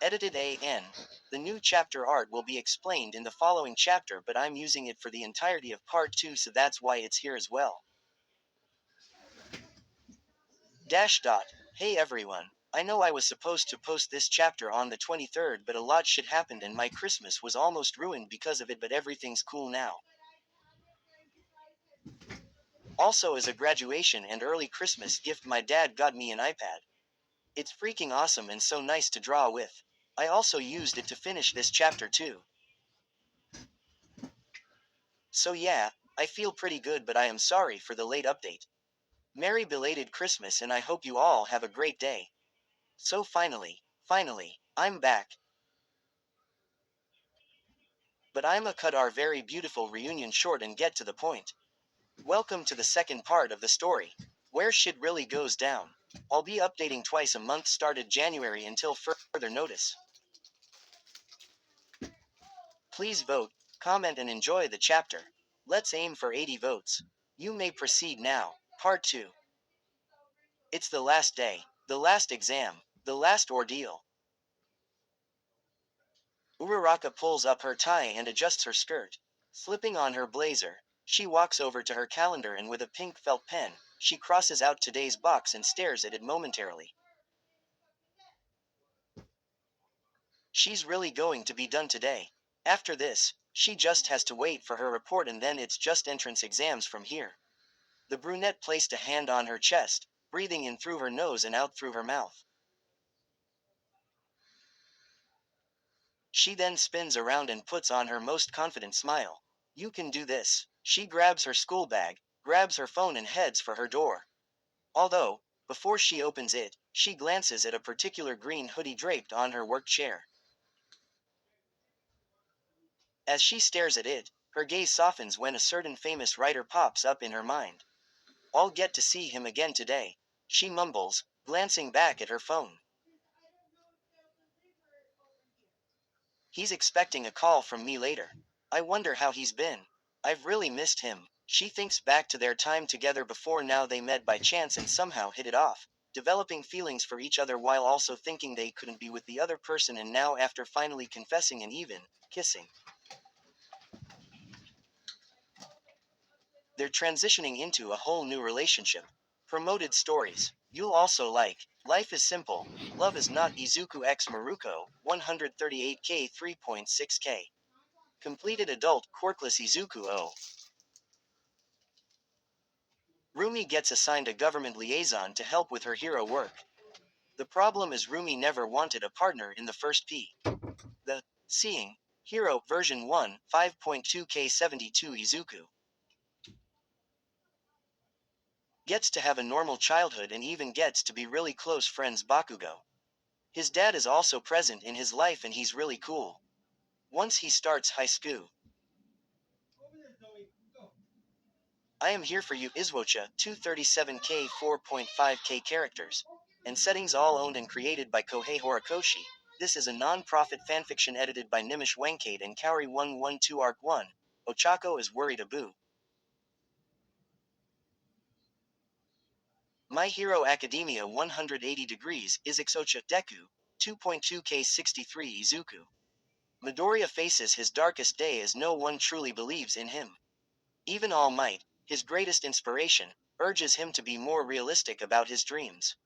Edited AN. The new chapter art will be explained in the following chapter, but I'm using it for the entirety of part 2, so that's why it's here as well. Dash dot. Hey everyone. I know I was supposed to post this chapter on the 23rd, but a lot shit happened and my Christmas was almost ruined because of it, but everything's cool now. Also, as a graduation and early Christmas gift, my dad got me an iPad. It's freaking awesome and so nice to draw with. I also used it to finish this chapter too. So yeah, I feel pretty good, but I am sorry for the late update. Merry belated Christmas, and I hope you all have a great day. So finally, I'm back. But I'ma cut our very beautiful reunion short and get to the point. Welcome to the second part of the story, where shit really goes down. I'll be updating twice a month started January until further notice. Please vote, comment and enjoy the chapter. Let's aim for 80 votes. You may proceed now. Part 2. It's the last day, the last exam, the last ordeal. Uraraka pulls up her tie and adjusts her skirt. Slipping on her blazer, she walks over to her calendar and with a pink felt pen, she crosses out today's box and stares at it momentarily. She's really going to be done today. After this, she just has to wait for her report and then it's just entrance exams from here. The brunette placed a hand on her chest, breathing in through her nose and out through her mouth. She then spins around and puts on her most confident smile. You can do this. She grabs her school bag, grabs her phone and heads for her door. Although, before she opens it, she glances at a particular green hoodie draped on her work chair. As she stares at it, her gaze softens when a certain famous writer pops up in her mind. I'll get to see him again today, she mumbles, glancing back at her phone. He's expecting a call from me later. I wonder how he's been. I've really missed him. She thinks back to their time together before now. They met by chance and somehow hit it off, developing feelings for each other while also thinking they couldn't be with the other person, and now after finally confessing and even kissing, they're transitioning into a whole new relationship. Promoted stories. You'll also like Life is Simple, Love is Not Izuku x Maruko, 138k 3.6k. Completed adult quirkless Izuku O. Rumi gets assigned a government liaison to help with her hero work. The problem is Rumi never wanted a partner in the first P. The Seeing Hero version 1, 5.2k 72 Izuku gets to have a normal childhood and even gets to be really close friends Bakugo. His dad is also present in his life and he's really cool. Once he starts high school, I am here for you Izwocha 237k 4.5k characters. And settings all owned and created by Kohei Horikoshi. This is a non-profit fanfiction edited by Nimish Wenkade and Kaori 112 Arc 1. Ochako is worried Abu. My Hero Academia 180 degrees is Ixocha Deku 2.2k 63 Izuku. Midoriya faces his darkest day as no one truly believes in him. Even All Might, his greatest inspiration, urges him to be more realistic about his dreams.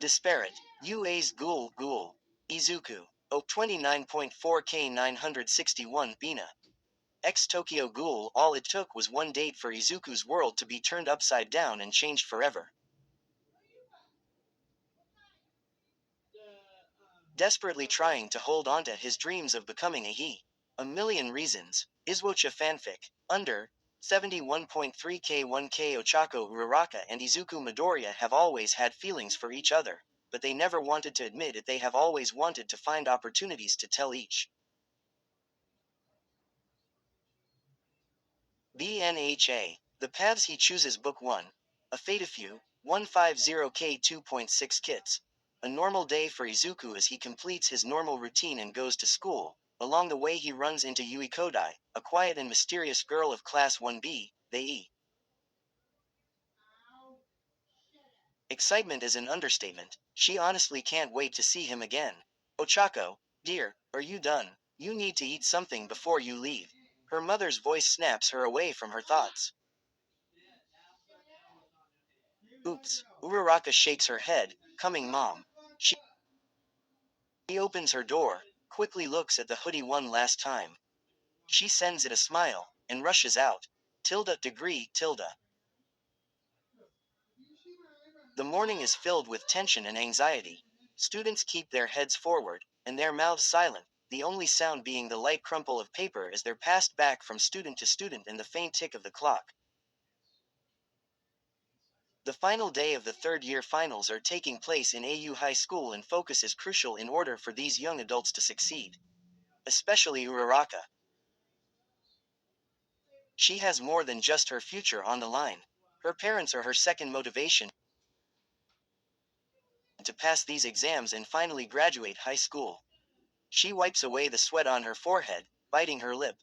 Disparate. UA's Ghoul. Izuku. O 29.4k 961 Bina. Ex Tokyo Ghoul. All it took was one date for Izuku's world to be turned upside down and changed forever. Desperately trying to hold on to his dreams of becoming a he. A million reasons. Izwocha fanfic. Under 71.3k 1k Ochako Uraraka and Izuku Midoriya have always had feelings for each other, but they never wanted to admit it. They have always wanted to find opportunities to tell each. BNHA. The Paths He Chooses Book 1. A Fatefew, 150k 2.6 kits. A normal day for Izuku as he completes his normal routine and goes to school. Along the way he runs into Yui Kodai, a quiet and mysterious girl of Class 1B, they Excitement is an understatement. She honestly can't wait to see him again. Ochako, dear, are you done? You need to eat something before you leave. Her mother's voice snaps her away from her thoughts. Oops. Uraraka shakes her head, coming mom. She opens her door, quickly looks at the hoodie one last time. She sends it a smile, and rushes out. Tilda degree tilde. The morning is filled with tension and anxiety. Students keep their heads forward, and their mouths silent, the only sound being the light crumple of paper as they're passed back from student to student and the faint tick of the clock. The final day of the third year finals are taking place in AU High School, and focus is crucial in order for these young adults to succeed. Especially Uraraka. She has more than just her future on the line. Her parents are her second motivation to pass these exams and finally graduate high school. She wipes away the sweat on her forehead, biting her lip.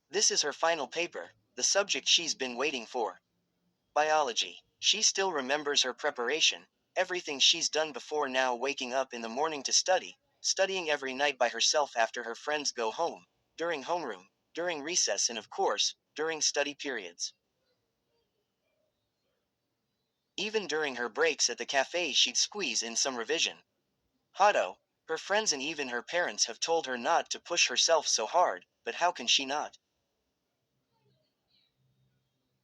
This is her final paper, the subject she's been waiting for. Biology. She still remembers her preparation, everything she's done before, now waking up in the morning to study, studying every night by herself after her friends go home, during homeroom, during recess, and of course, during study periods. Even during her breaks at the cafe, she'd squeeze in some revision. Hado, her friends and even her parents have told her not to push herself so hard, but how can she not?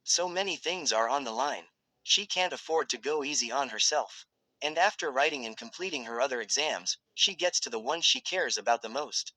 So many things are on the line. She can't afford to go easy on herself. And after writing and completing her other exams, she gets to the one she cares about the most.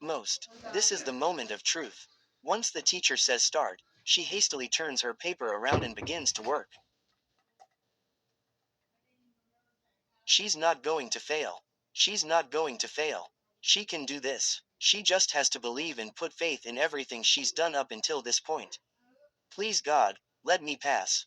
Most. This is the moment of truth. Once the teacher says start, she hastily turns her paper around and begins to work. She's not going to fail. She's not going to fail. She can do this. She just has to believe and put faith in everything she's done up until this point. Please God, let me pass.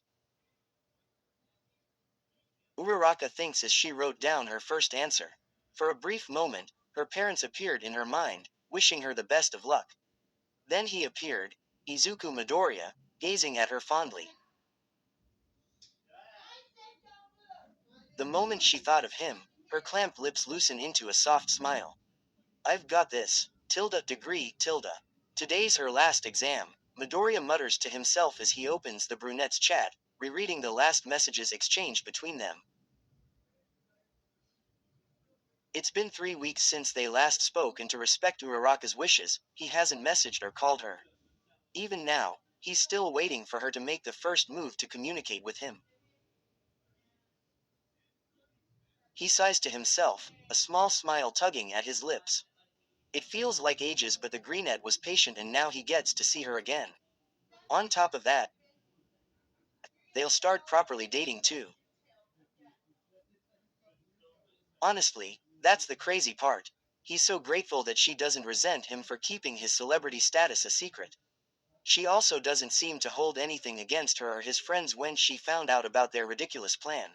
Uraraka thinks as she wrote down her first answer. For a brief moment, her parents appeared in her mind, wishing her the best of luck. Then he appeared, Izuku Midoriya, gazing at her fondly. The moment she thought of him, her clamped lips loosen into a soft smile. I've got this. Tilda degree, Tilda. Today's her last exam. Midoriya mutters to himself as he opens the brunette's chat, rereading the last messages exchanged between them. It's been 3 weeks since they last spoke, and to respect Uraraka's wishes, he hasn't messaged or called her. Even now, he's still waiting for her to make the first move to communicate with him. He sighs to himself, a small smile tugging at his lips. It feels like ages, but the greenette was patient and now he gets to see her again. On top of that, they'll start properly dating too. Honestly, that's the crazy part. He's so grateful that she doesn't resent him for keeping his celebrity status a secret. She also doesn't seem to hold anything against her or his friends when she found out about their ridiculous plan.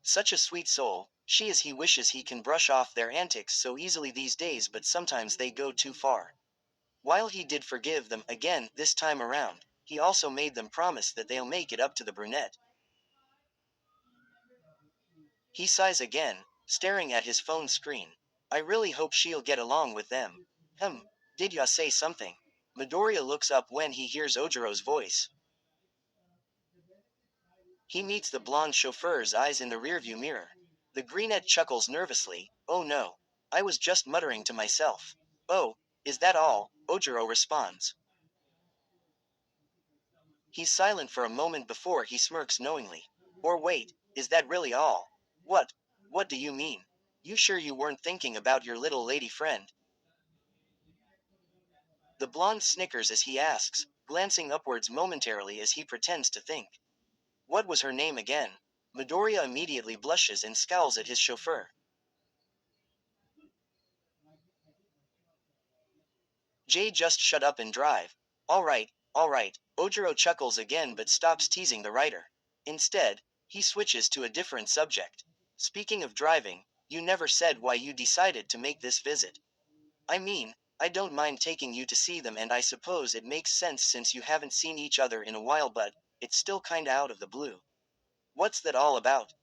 Such a sweet soul, she is. He wishes he can brush off their antics so easily these days, but sometimes they go too far. While he did forgive them again this time around, he also made them promise that they'll make it up to the brunette. He sighs again, staring at his phone screen. I really hope she'll get along with them. Did ya say something? Midoriya looks up when he hears Ojiro's voice. He meets the blonde chauffeur's eyes in the rearview mirror. The greenette chuckles nervously. Oh no. I was just muttering to myself. Oh, is that all? Ojiro responds. He's silent for a moment before he smirks knowingly. Or wait, is that really all? What? What do you mean? You sure you weren't thinking about your little lady friend? The blonde snickers as he asks, glancing upwards momentarily as he pretends to think. What was her name again? Midoriya immediately blushes and scowls at his chauffeur. Jay, just shut up and drive. Alright, alright. Ojiro chuckles again but stops teasing the writer. Instead, he switches to a different subject. Speaking of driving, you never said why you decided to make this visit. I mean, I don't mind taking you to see them, and I suppose it makes sense since you haven't seen each other in a while, but it's still kinda out of the blue. What's that all about?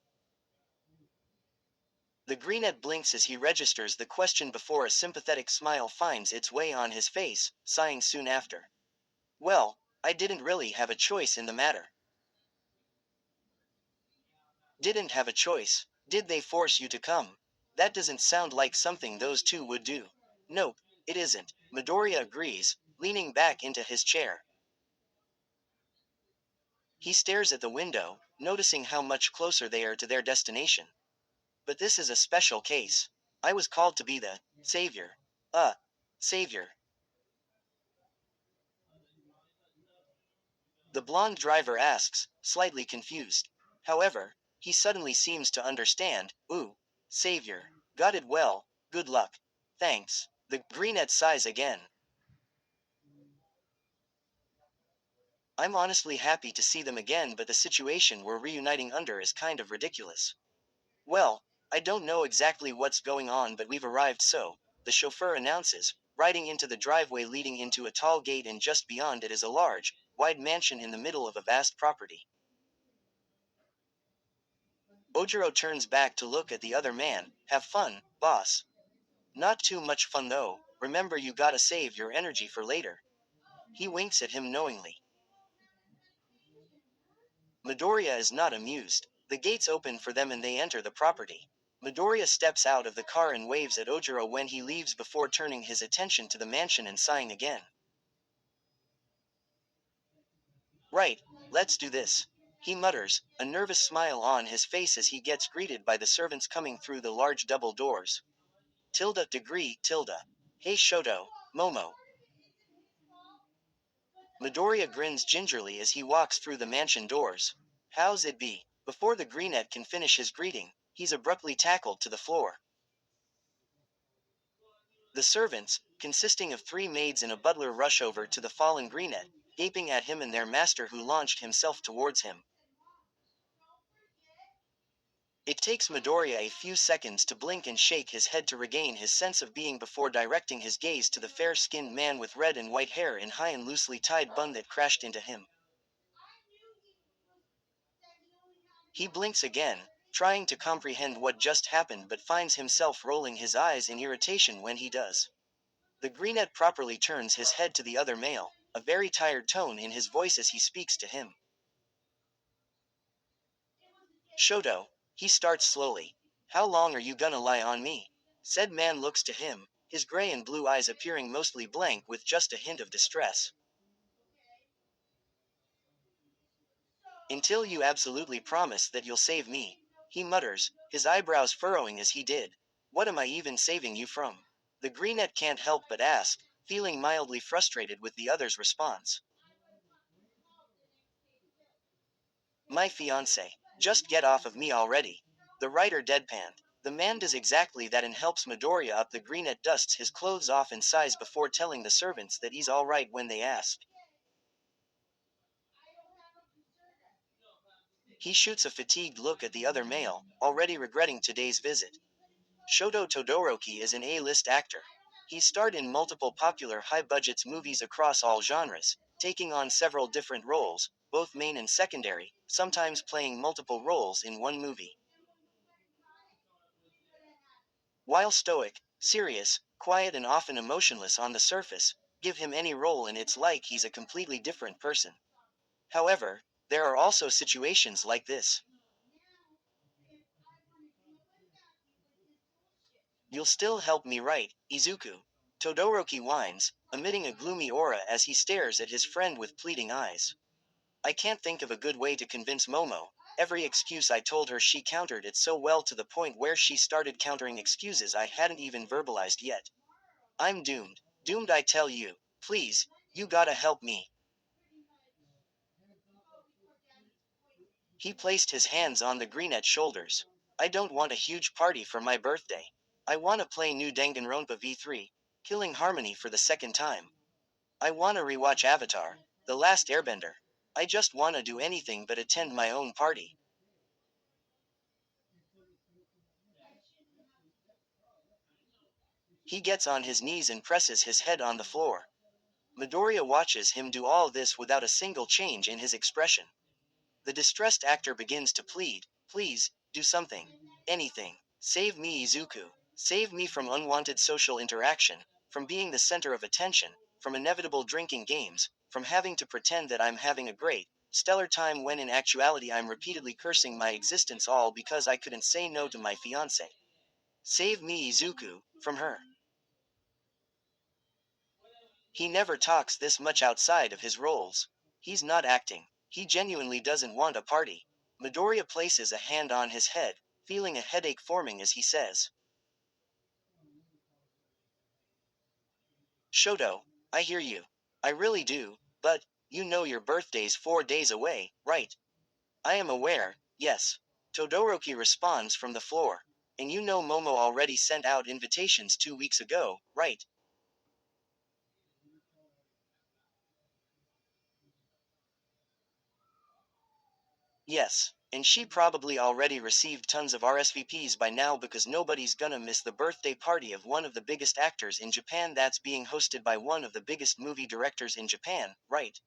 The greenette blinks as he registers the question before a sympathetic smile finds its way on his face, sighing soon after. Well, I didn't really have a choice in the matter. Didn't have a choice? Did they force you to come? That doesn't sound like something those two would do. Nope, it isn't. Midoriya agrees, leaning back into his chair. He stares at the window, noticing how much closer they are to their destination. But this is a special case. I was called to be the savior. Savior. The blonde driver asks, slightly confused. However, he suddenly seems to understand. Ooh, savior. Got it. Well, good luck. Thanks. The greenette sighs again. I'm honestly happy to see them again, but the situation we're reuniting under is kind of ridiculous. Well, I don't know exactly what's going on, but we've arrived, so, the chauffeur announces, riding into the driveway leading into a tall gate, and just beyond it is a large, wide mansion in the middle of a vast property. Ojiro turns back to look at the other man. Have fun, boss. Not too much fun though, remember you gotta save your energy for later. He winks at him knowingly. Midoriya is not amused. The gates open for them and they enter the property. Midoriya steps out of the car and waves at Ojiro when he leaves before turning his attention to the mansion and sighing again. Right, let's do this. He mutters, a nervous smile on his face as he gets greeted by the servants coming through the large double doors. Tilda degree, tilde. Hey Shoto, Momo. Midoriya grins gingerly as he walks through the mansion doors. How's it be? Before the greenette can finish his greeting, he's abruptly tackled to the floor. The servants, consisting of 3 maids and a butler, rush over to the fallen greenette, gaping at him and their master who launched himself towards him. It takes Midoriya a few seconds to blink and shake his head to regain his sense of being before directing his gaze to the fair-skinned man with red and white hair in high and loosely tied bun that crashed into him. He blinks again, trying to comprehend what just happened, but finds himself rolling his eyes in irritation when he does. The greenette properly turns his head to the other male, a very tired tone in his voice as he speaks to him. Shoto, he starts slowly. How long are you gonna lie on me? Said man looks to him, his gray and blue eyes appearing mostly blank with just a hint of distress. Until you absolutely promise that you'll save me, he mutters, his eyebrows furrowing as he did. What am I even saving you from? The greenette can't help but ask, feeling mildly frustrated with the other's response. My fiancé. Just get off of me already. The writer deadpanned. The man does exactly that and helps Midoriya up. The greenette dusts his clothes off and sighs before telling the servants that he's alright when they ask. He shoots a fatigued look at the other male, already regretting today's visit. Shoto Todoroki is an A-list actor. He's starred in multiple popular high-budget movies across all genres, taking on several different roles, both main and secondary, sometimes playing multiple roles in one movie. While stoic, serious, quiet and often emotionless on the surface, give him any role and it's like he's a completely different person. However, there are also situations like this. You'll still help me, right, Izuku? Todoroki whines, emitting a gloomy aura as he stares at his friend with pleading eyes. I can't think of a good way to convince Momo. Every excuse I told her, she countered it so well to the point where she started countering excuses I hadn't even verbalized yet. I'm doomed. Doomed, I tell you. Please, you gotta help me. He placed his hands on the greenette's shoulders. I don't want a huge party for my birthday. I wanna play new Danganronpa V3, Killing Harmony for the second time. I wanna rewatch Avatar, The Last Airbender. I just wanna do anything but attend my own party. He gets on his knees and presses his head on the floor. Midoriya watches him do all this without a single change in his expression. The distressed actor begins to plead, please, do something. Anything. Save me, Izuku. Save me from unwanted social interaction, from being the center of attention, from inevitable drinking games, from having to pretend that I'm having a great, stellar time when in actuality I'm repeatedly cursing my existence, all because I couldn't say no to my fiancé. Save me, Izuku, from her. He never talks this much outside of his roles. He's not acting. He genuinely doesn't want a party. Midoriya places a hand on his head, feeling a headache forming as he says, Shoto, I hear you. I really do, but, you know your birthday's 4 days away, right? I am aware, yes. Todoroki responds from the floor. And you know Momo already sent out invitations 2 weeks ago, right? Yes, and she probably already received tons of RSVPs by now because nobody's gonna miss the birthday party of one of the biggest actors in Japan that's being hosted by one of the biggest movie directors in Japan, right?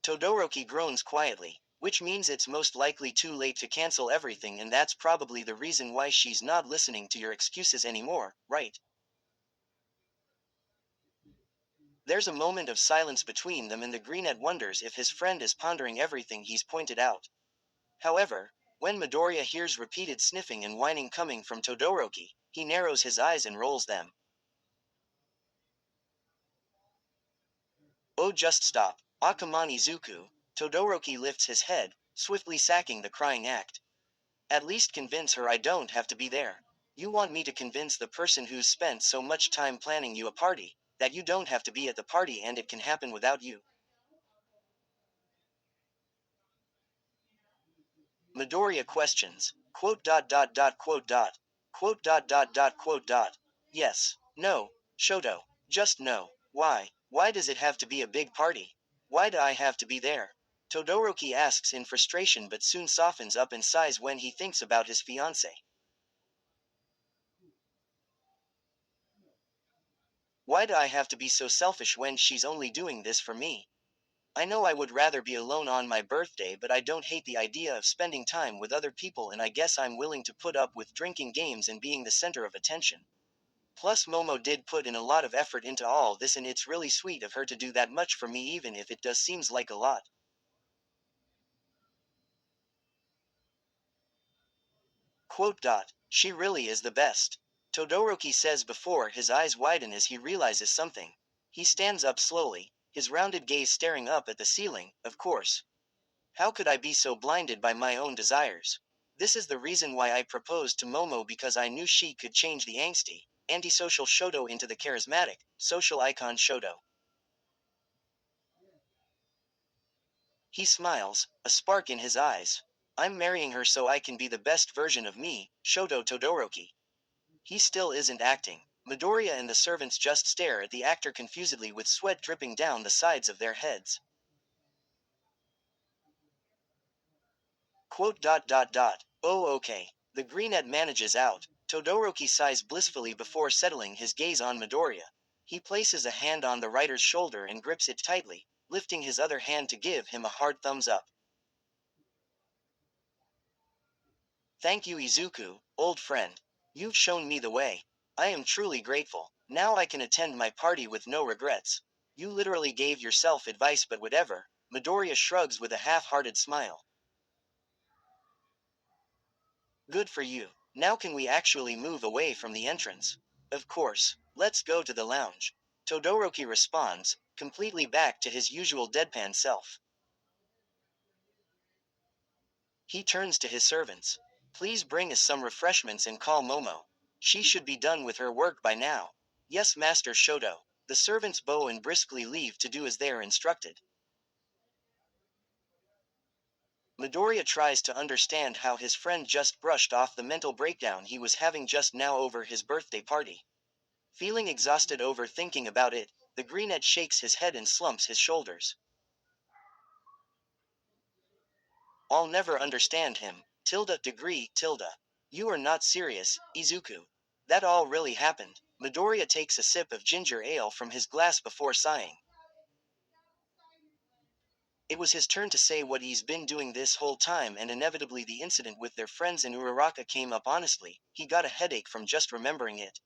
Todoroki groans quietly, which means it's most likely too late to cancel everything, and that's probably the reason why she's not listening to your excuses anymore, right? There's a moment of silence between them, and the Greenette wonders if his friend is pondering everything he's pointed out. However, when Midoriya hears repeated sniffing and whining coming from Todoroki, he narrows his eyes and rolls them. Oh, just stop, Akamani Zuku. Todoroki lifts his head, swiftly sacking the crying act. At least convince her I don't have to be there. You want me to convince the person who's spent so much time planning you a party, that you don't have to be at the party and it can happen without you. Midoriya questions. Quote dot dot dot quote dot. Quote dot dot dot quote dot. Yes. No. Shoto. Just no. Why? Why does it have to be a big party? Why do I have to be there? Todoroki asks in frustration, but soon softens up and sighs when he thinks about his fiancée. Why do I have to be so selfish when she's only doing this for me? I know I would rather be alone on my birthday, but I don't hate the idea of spending time with other people, and I guess I'm willing to put up with drinking games and being the center of attention. Plus, Momo did put in a lot of effort into all this, and it's really sweet of her to do that much for me, even if it does seems like a lot. Quote dot. She really is the best. Todoroki says before his eyes widen as he realizes something. He stands up slowly, his rounded gaze staring up at the ceiling. Of course. How could I be so blinded by my own desires? This is the reason why I proposed to Momo, because I knew she could change the angsty, antisocial Shoto into the charismatic, social icon Shoto. He smiles, a spark in his eyes. I'm marrying her so I can be the best version of me, Shoto Todoroki. He still isn't acting. Midoriya and the servants just stare at the actor confusedly with sweat dripping down the sides of their heads. Quote dot dot dot. Oh, okay. The Greenette manages out. Todoroki sighs blissfully before settling his gaze on Midoriya. He places a hand on the writer's shoulder and grips it tightly, lifting his other hand to give him a hard thumbs up. Thank you, Izuku, old friend. You've shown me the way. I am truly grateful. Now I can attend my party with no regrets. You literally gave yourself advice, but whatever. Midoriya shrugs with a half-hearted smile. Good for you. Now can we actually move away from the entrance? Of course. Let's go to the lounge. Todoroki responds, completely back to his usual deadpan self. He turns to his servants. Please bring us some refreshments and call Momo. She should be done with her work by now. Yes, Master Shoto. The servants bow and briskly leave to do as they are instructed. Midoriya tries to understand how his friend just brushed off the mental breakdown he was having just now over his birthday party. Feeling exhausted over thinking about it, the Greenette shakes his head and slumps his shoulders. I'll never understand him. Degree. You are not serious, Izuku. That all really happened. Midoriya takes a sip of ginger ale from his glass before sighing. It was his turn to say what he's been doing this whole time, and inevitably the incident with their friends in Uraraka came up. Honestly, he got a headache from just remembering it.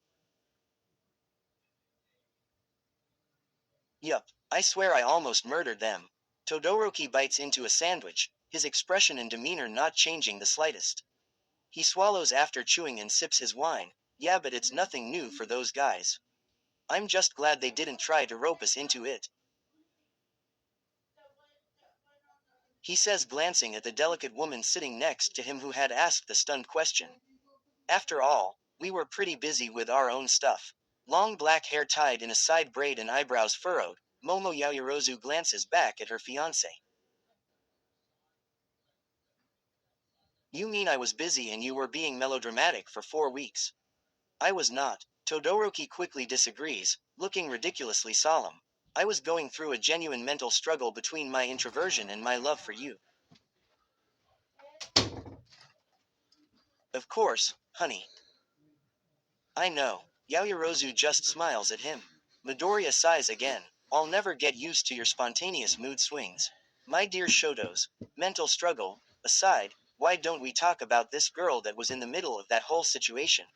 Yup, I swear I almost murdered them. Todoroki bites into a sandwich, his expression and demeanor not changing the slightest. He swallows after chewing and sips his wine. Yeah, but it's nothing new for those guys. I'm just glad they didn't try to rope us into it. He says, glancing at the delicate woman sitting next to him who had asked the stunned question. After all, we were pretty busy with our own stuff. Long black hair tied in a side braid and eyebrows furrowed, Momo Yaoyorozu glances back at her fiancé. You mean I was busy and you were being melodramatic for 4 weeks? I was not. Todoroki quickly disagrees, looking ridiculously solemn. I was going through a genuine mental struggle between my introversion and my love for you. Of course, honey. I know. Yaoyorozu just smiles at him. Midoriya sighs again. I'll never get used to your spontaneous mood swings. My dear Shotos, mental struggle aside, why don't we talk about this girl that was in the middle of that whole situation?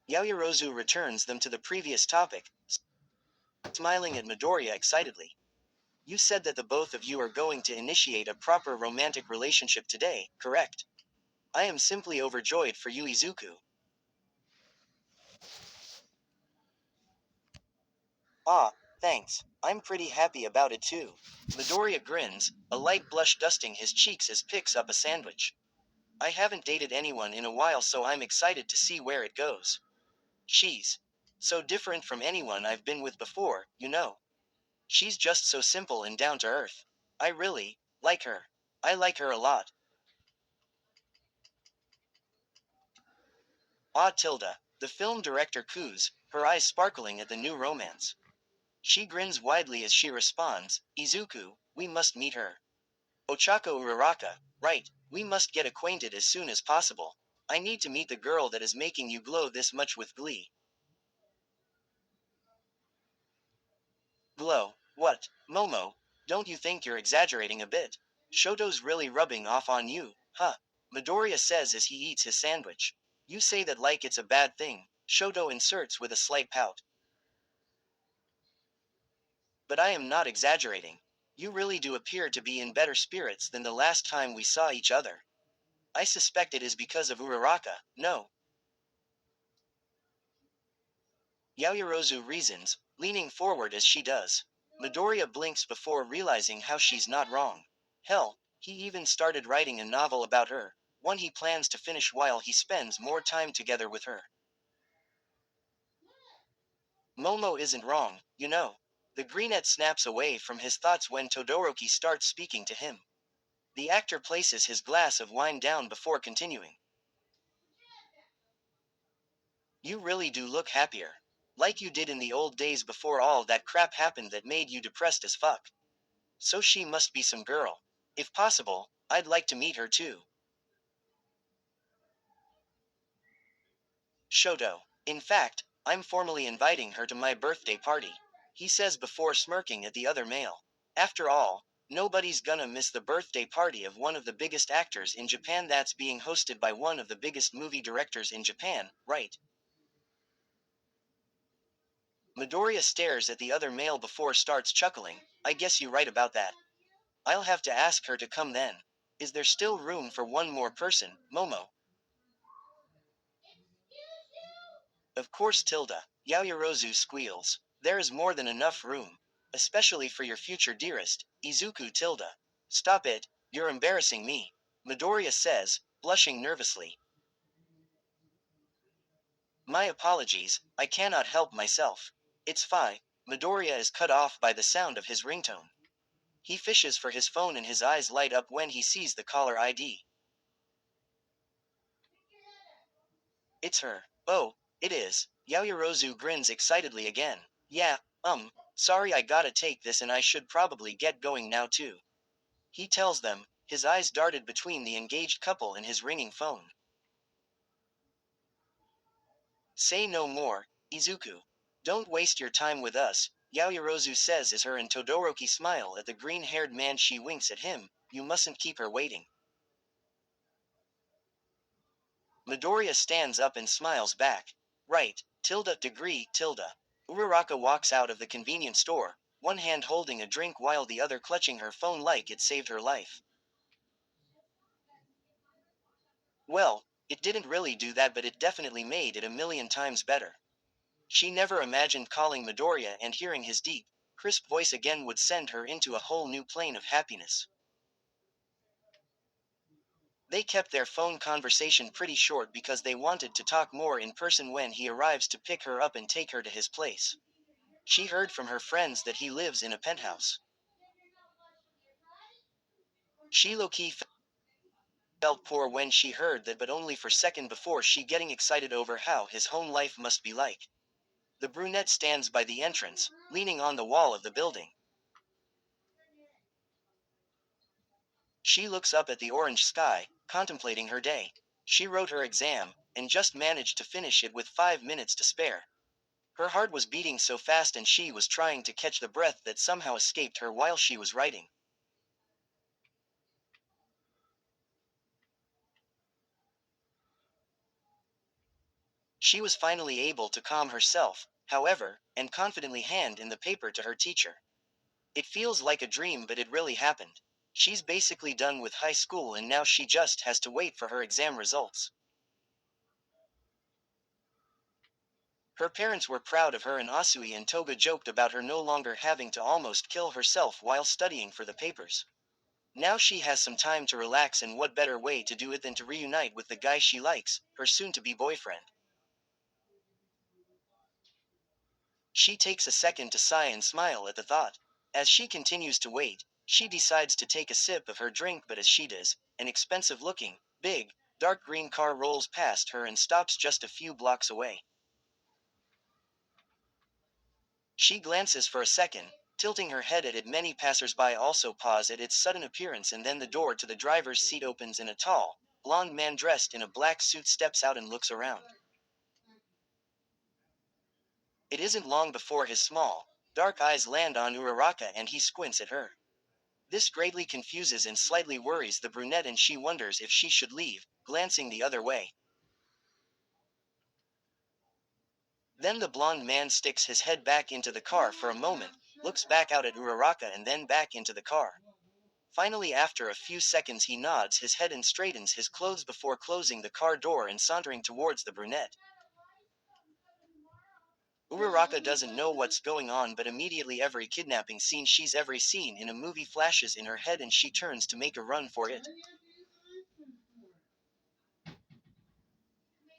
Yaoyorozu returns them to the previous topic, smiling at Midoriya excitedly. You said that the both of you are going to initiate a proper romantic relationship today, correct? I am simply overjoyed for you, Izuku. Ah, thanks. I'm pretty happy about it too. Midoriya grins, a light blush dusting his cheeks as picks up a sandwich. I haven't dated anyone in a while, so I'm excited to see where it goes. She's so different from anyone I've been with before, you know. She's just so simple and down to earth. I really like her. I like her a lot. Ah, Tilda. The film director coos, her eyes sparkling at the new romance. She grins widely as she responds, Izuku, we must meet her. Ochako Uraraka, right, we must get acquainted as soon as possible. I need to meet the girl that is making you glow this much with glee. Glow? What, Momo? Don't you think you're exaggerating a bit? Shoto's really rubbing off on you, huh? Midoriya says as he eats his sandwich. You say that like it's a bad thing, Shoto inserts with a slight pout. But I am not exaggerating. You really do appear to be in better spirits than the last time we saw each other. I suspect it is because of Uraraka, no? Yaoyorozu reasons, leaning forward as she does. Midoriya blinks before realizing how she's not wrong. Hell, he even started writing a novel about her, one he plans to finish while he spends more time together with her. Momo isn't wrong, you know. The greenette snaps away from his thoughts when Todoroki starts speaking to him. The actor places his glass of wine down before continuing. You really do look happier. Like you did in the old days before all that crap happened that made you depressed as fuck. So she must be some girl. If possible, I'd like to meet her too. Shoto. In fact, I'm formally inviting her to my birthday party. He says before smirking at the other male. After all, nobody's gonna miss the birthday party of one of the biggest actors in Japan that's being hosted by one of the biggest movie directors in Japan, right? Midoriya stares at the other male before starts chuckling. I guess you're right about that. I'll have to ask her to come then. Is there still room for one more person, Momo? Of course, Tilda. Yaoyorozu squeals. There is more than enough room. Especially for your future dearest, Izuku Tilda. Stop it, you're embarrassing me. Midoriya says, blushing nervously. My apologies, I cannot help myself. It's fine. Midoriya is cut off by the sound of his ringtone. He fishes for his phone and his eyes light up when he sees the caller ID. It's her. Oh, it is. Yaoyorozu grins excitedly again. Yeah, sorry I gotta take this and I should probably get going now too. He tells them, his eyes darted between the engaged couple and his ringing phone. Say no more, Izuku. Don't waste your time with us, Yaoyorozu says as her and Todoroki smile at the green-haired man. She winks at him, you mustn't keep her waiting. Midoriya stands up and smiles back. Right, tilde. Uraraka walks out of the convenience store, one hand holding a drink while the other clutching her phone like it saved her life. Well, it didn't really do that, but it definitely made it a million times better. She never imagined calling Midoriya and hearing his deep, crisp voice again would send her into a whole new plane of happiness. They kept their phone conversation pretty short because they wanted to talk more in person when he arrives to pick her up and take her to his place. She heard from her friends that he lives in a penthouse. She low-key felt poor when she heard that, but only for a second before she getting excited over how his home life must be like. The brunette stands by the entrance, leaning on the wall of the building. She looks up at the orange sky, contemplating her day. She wrote her exam, and just managed to finish it with 5 minutes to spare. Her heart was beating so fast and she was trying to catch the breath that somehow escaped her while she was writing. She was finally able to calm herself, however, and confidently hand in the paper to her teacher. It feels like a dream, but it really happened. She's basically done with high school and now she just has to wait for her exam results. Her parents were proud of her and Asui and Toga joked about her no longer having to almost kill herself while studying for the papers. Now she has some time to relax, and what better way to do it than to reunite with the guy she likes, her soon-to-be boyfriend. She takes a second to sigh and smile at the thought. As she continues to wait, she decides to take a sip of her drink, but as she does, an expensive-looking, big, dark green car rolls past her and stops just a few blocks away. She glances for a second, tilting her head at it. Many passersby also pause at its sudden appearance, and then the door to the driver's seat opens and a tall, blond man dressed in a black suit steps out and looks around. It isn't long before his small, dark eyes land on Uraraka and he squints at her. This greatly confuses and slightly worries the brunette and she wonders if she should leave, glancing the other way. Then the blond man sticks his head back into the car for a moment, looks back out at Uraraka and then back into the car. Finally, after a few seconds, he nods his head and straightens his clothes before closing the car door and sauntering towards the brunette. Uraraka doesn't know what's going on, but immediately every kidnapping scene she's ever seen in a movie flashes in her head and she turns to make a run for it.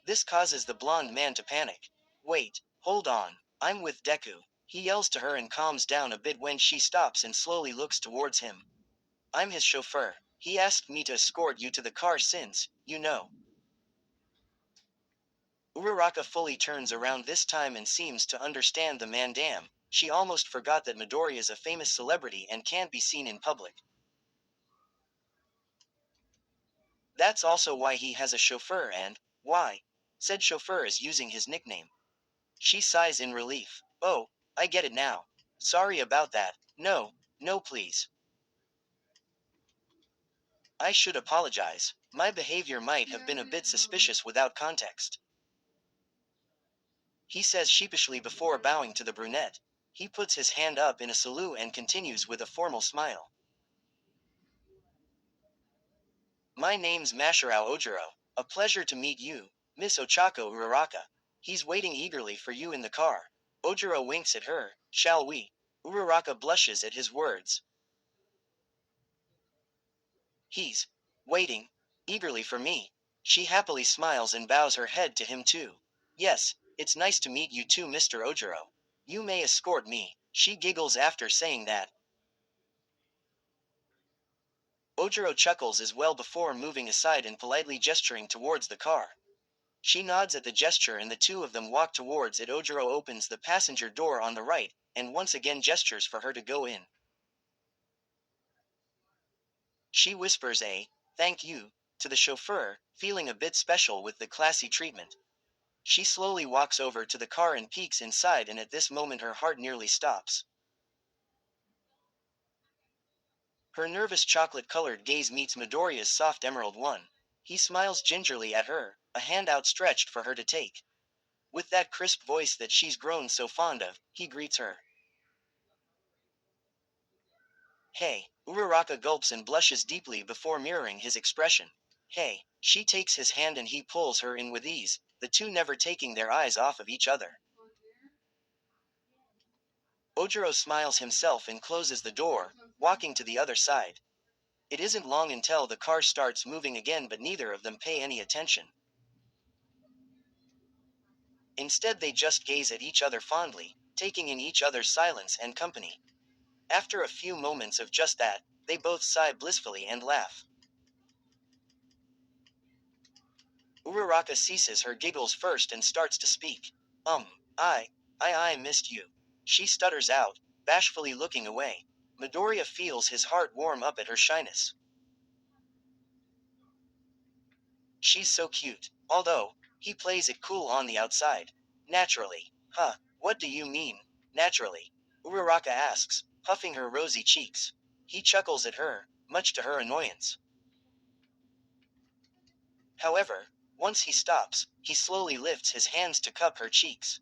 This causes the blonde man to panic. Wait, hold on, I'm with Deku. He yells to her and calms down a bit when she stops and slowly looks towards him. I'm his chauffeur. He asked me to escort you to the car since, you know. Uraraka fully turns around this time and seems to understand the man. Damn, she almost forgot that Midori is a famous celebrity and can't be seen in public. That's also why he has a chauffeur and, why? Said chauffeur is using his nickname. She sighs in relief. Oh, I get it now. Sorry about that. No, no please. I should apologize. My behavior might have been a bit suspicious without context. He says sheepishly before bowing to the brunette. He puts his hand up in a salute and continues with a formal smile. My name's Masharao Ojiro. A pleasure to meet you, Miss Ochako Uraraka. He's waiting eagerly for you in the car. Ojiro winks at her. Shall we? Uraraka blushes at his words. He's waiting eagerly for me. She happily smiles and bows her head to him too. Yes, it's nice to meet you too, Mr. Ojiro. You may escort me. She giggles after saying that. Ojiro chuckles as well before moving aside and politely gesturing towards the car. She nods at the gesture and the two of them walk towards it. Ojiro opens the passenger door on the right, and once again gestures for her to go in. She whispers a, thank you, to the chauffeur, feeling a bit special with the classy treatment. She slowly walks over to the car and peeks inside, and at this moment her heart nearly stops. Her nervous chocolate-colored gaze meets Midoriya's soft emerald one. He smiles gingerly at her, a hand outstretched for her to take. With that crisp voice that she's grown so fond of, he greets her. Hey, Uraraka gulps and blushes deeply before mirroring his expression. Hey, she takes his hand and he pulls her in with ease, the two never taking their eyes off of each other. Ojiro smiles himself and closes the door, walking to the other side. It isn't long until the car starts moving again, but neither of them pay any attention. Instead, they just gaze at each other fondly, taking in each other's silence and company. After a few moments of just that, they both sigh blissfully and laugh. Uraraka ceases her giggles first and starts to speak. I, I missed you. She stutters out, bashfully looking away. Midoriya feels his heart warm up at her shyness. She's so cute, although, he plays it cool on the outside. Naturally. Huh. What do you mean, naturally? Uraraka asks, puffing her rosy cheeks. He chuckles at her, much to her annoyance. However, once he stops, he slowly lifts his hands to cup her cheeks.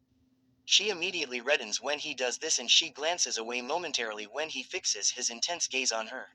She immediately reddens when he does this and she glances away momentarily when he fixes his intense gaze on her.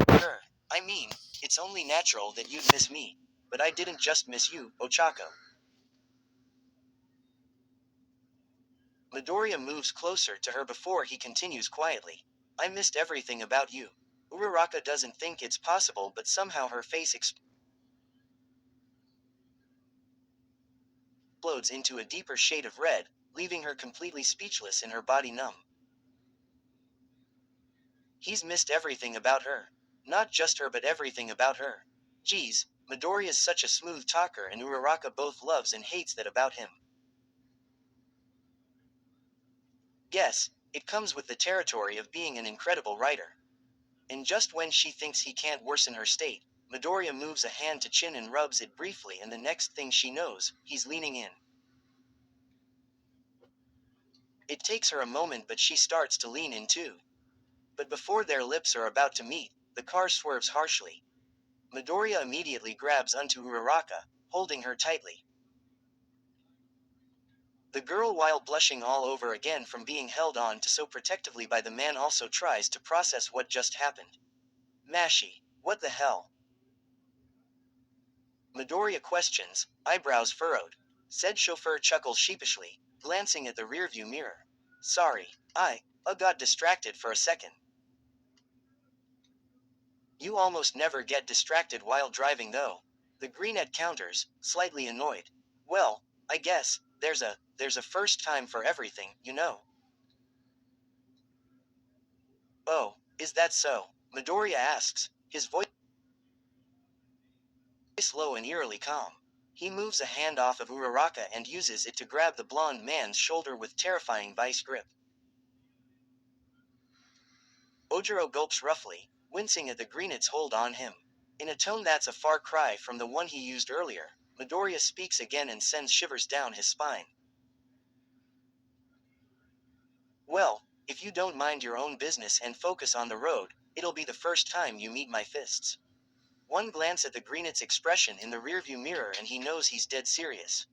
Her. I mean, it's only natural that you'd miss me. But I didn't just miss you, Ochako. Midoriya moves closer to her before he continues quietly. I missed everything about you. Uraraka doesn't think it's possible, but somehow her face explodes into a deeper shade of red, leaving her completely speechless and her body numb. He's missed everything about her. Not just her, but everything about her. Geez, Midoriya's such a smooth talker, and Uraraka both loves and hates that about him. Yes, it comes with the territory of being an incredible writer. And just when she thinks he can't worsen her state, Midoriya moves a hand to chin and rubs it briefly, and the next thing she knows, he's leaning in. It takes her a moment, but she starts to lean in too. But before their lips are about to meet, the car swerves harshly. Midoriya immediately grabs onto Uraraka, holding her tightly. The girl, while blushing all over again from being held on to so protectively by the man, also tries to process what just happened. Mashi, what the hell? Midoriya questions, eyebrows furrowed. Said chauffeur chuckles sheepishly, glancing at the rearview mirror. Sorry, I got distracted for a second. You almost never get distracted while driving though. The brunette counters, slightly annoyed. Well, I guess, there's a first time for everything, you know. Oh, is that so? Midoriya asks, his voice low and eerily calm. He moves a hand off of Uraraka and uses it to grab the blonde man's shoulder with terrifying vice grip. Ojiro gulps roughly, wincing at the brunette's hold on him. In a tone that's a far cry from the one he used earlier, Midoriya speaks again and sends shivers down his spine. Well, if you don't mind your own business and focus on the road, it'll be the first time you meet my fists. One glance at the brunette's expression in the rearview mirror and he knows he's dead serious.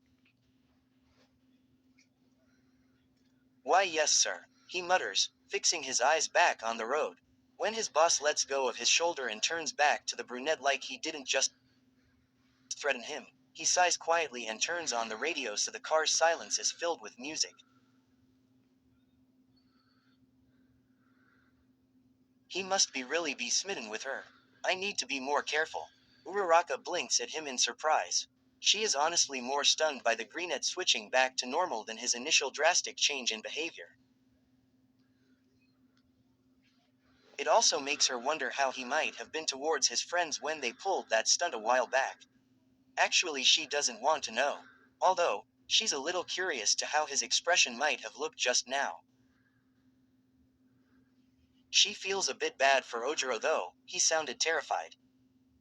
Why yes sir, he mutters, fixing his eyes back on the road. When his boss lets go of his shoulder and turns back to the brunette like he didn't just threaten him, he sighs quietly and turns on the radio so the car's silence is filled with music. He must be really be smitten with her. I need to be more careful. Uraraka blinks at him in surprise. She is honestly more stunned by the brunette switching back to normal than his initial drastic change in behavior. It also makes her wonder how he might have been towards his friends when they pulled that stunt a while back. Actually, she doesn't want to know. Although, she's a little curious to how his expression might have looked just now. She feels a bit bad for Ojiro though, he sounded terrified.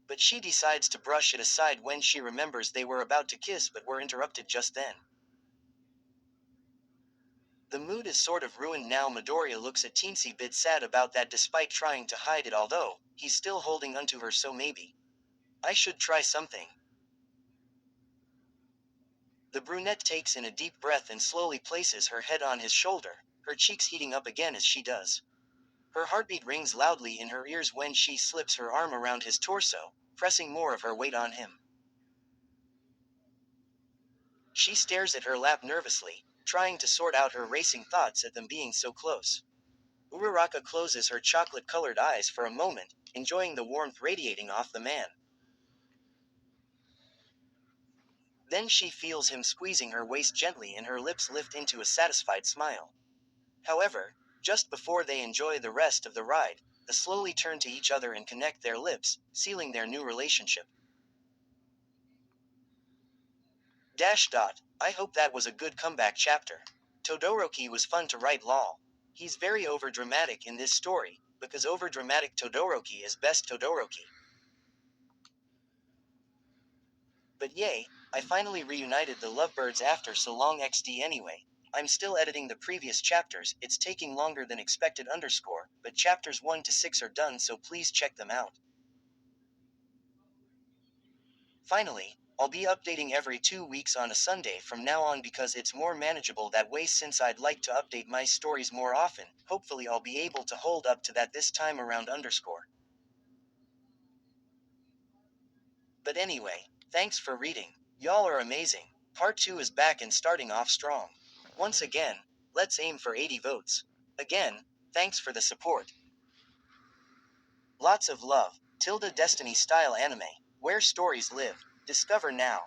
But she decides to brush it aside when she remembers they were about to kiss but were interrupted just then. The mood is sort of ruined now. Midoriya looks a teensy bit sad about that despite trying to hide it, although, he's still holding onto her, so maybe. I should try something. The brunette takes in a deep breath and slowly places her head on his shoulder, her cheeks heating up again as she does. Her heartbeat rings loudly in her ears when she slips her arm around his torso, pressing more of her weight on him. She stares at her lap nervously, trying to sort out her racing thoughts at them being so close. Uraraka closes her chocolate-colored eyes for a moment, enjoying the warmth radiating off the man. Then she feels him squeezing her waist gently and her lips lift into a satisfied smile. However, just before they enjoy the rest of the ride, they slowly turn to each other and connect their lips, sealing their new relationship. I hope that was a good comeback chapter. Todoroki was fun to write lol. He's very overdramatic in this story, because overdramatic Todoroki is best Todoroki. But yay, I finally reunited the lovebirds after so long XD anyway. I'm still editing the previous chapters, it's taking longer than expected underscore, but chapters 1 to 6 are done so please check them out. Finally, I'll be updating every 2 weeks on a Sunday from now on because it's more manageable that way since I'd like to update my stories more often. Hopefully I'll be able to hold up to that this time around underscore. But anyway, thanks for reading. Y'all are amazing. Part 2 is back and starting off strong. Once again, let's aim for 80 votes. Again, thanks for the support. Lots of love. Destiny style anime, where stories live. Discover now.